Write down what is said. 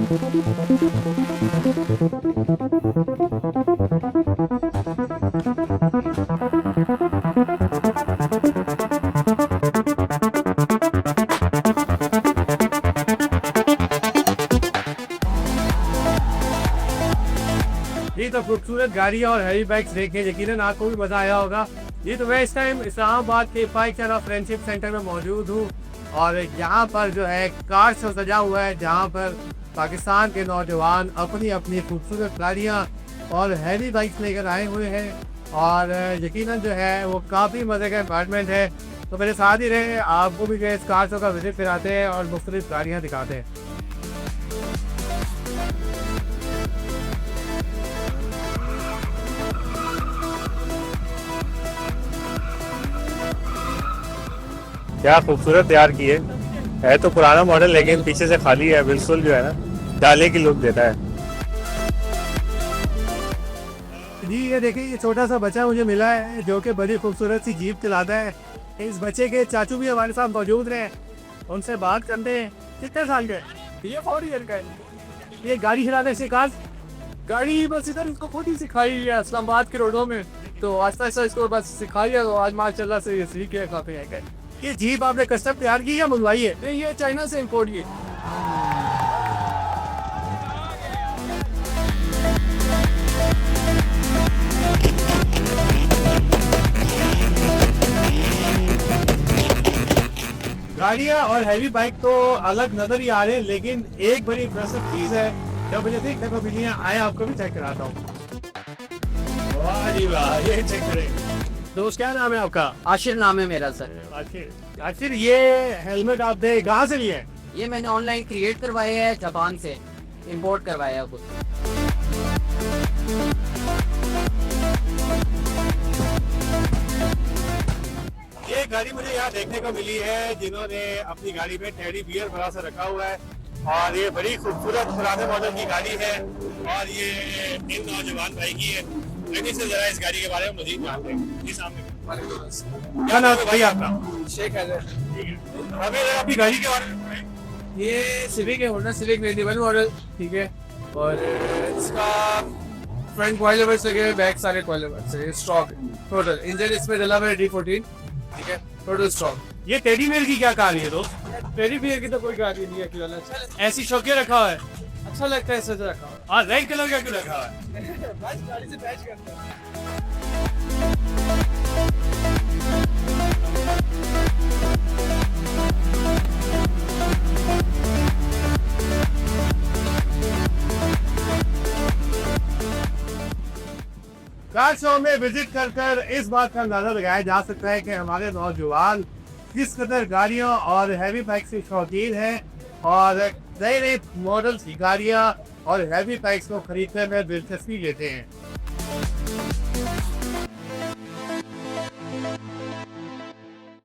ये तो खूबसूरत गाड़ियाँ और हैवी बाइक्स देखे यकीनन आपको भी मजा आया होगा। ये तो मैं इस टाइम इस्लामाबाद के पाइकरा फ्रेंडशिप सेंटर में मौजूद हूँ और यहाँ पर जो है कार से सजा हुआ है, जहाँ पर पाकिस्तान के नौजवान अपनी अपनी खूबसूरत गाड़ियाँ और हैवी बाइक्स लेकर आए हुए हैं और यकीनन जो है वो काफ़ी मज़े का एनवायरनमेंट है। तो मेरे साथ ही रहे, आपको भी जो है इस कार शो का विजिट कराते हैं और मुख्तलिफ गाड़ियाँ दिखाते हैं। क्या खूबसूरत तैयार की है तो पुराना मॉडल लेकिन पीछे से खाली है, बिल्कुल जो है ना डाले की लुक देता है। जी ये देखिए, ये छोटा सा बच्चा मुझे मिला है जो कि बड़ी खूबसूरत सी जीप चलाता है। इस बच्चे के चाचू भी हमारे साथ मौजूद रहे, उनसे बात करते हैं। कितने साल के? ये 4 ईयर का है। ये गाड़ी चलाने से गाड़ी बस इधर इसको खुद ही सिखाई है इस्लामाबाद के रोडों में, तो आस्ता आस्ता इसको बस सिखाई है, तो आज माशाल्लाह से ये सीख गया काफी है। ये जीप आपने कस्टम तैयार की या मंगवाई है? नहीं, ये चाइना से इंपोर्ट की। गाड़ियाँ और हैवी बाइक तो अलग नजर ही आ रहे हैं, लेकिन एक बड़ी इंप्रेसिव चीज है जो मुझे देखने को मिली है, आए आपको भी चेक कराता हूँ। वाह जी वाह, ये चेक करें। दोस्त क्या नाम है आपका? आशिर नाम है मेरा सर। आखिर ये हेलमेट आपने कहाँ से लिया है? ये मैंने ऑनलाइन क्रिएट करवाया है, जापान से इंपोर्ट करवाया है खुद। ये गाड़ी मुझे यहाँ देखने को मिली है जिन्होंने अपनी गाड़ी में टेडी बियर बड़ा सा रखा हुआ है और ये बड़ी खूबसूरत पुराने मॉडल की गाड़ी है और ये इन नौजवान भाई की है। लेकिन से जरा इस गाड़ी के बारे में मजीद जानते हैं। जी सामने क्या नाम है भाई आपका? शेख है। ठीक है, हमें जरा अपनी गाड़ी के बारे में बताएं। ये सिविक है, होंडा सिविक 91 मॉडल, ठीक है। और इसका फ्रंट कॉइल वर्स लगे, बैक सारे कॉइल वर्स है, स्टॉक टोटल। इंजन इसमें डला हुआ है D14, ठीक है, टोटल स्टॉक। ये टेडी बियर की क्या कहानी है दोस्त? टेडी बियर की तो कोई गाड़ी नहीं है, क्यों ऐसी शौकिया रखा हुआ है? अच्छा लगता है, सजा रखा हुआ हाँ, रेड कलर का क्यों रखा हुआ है? बस गाड़ी से मैच करता है। कार शो में विजिट कर इस बात का अंदाजा लगाया जा सकता है कि हमारे नौजवान किस कदर गाड़ियों और हैवी बाइक से शौकीन हैं और नए नए मॉडल्स की गाड़ियाँ और हैवी बाइक्स को खरीदने में दिलचस्पी लेते हैं।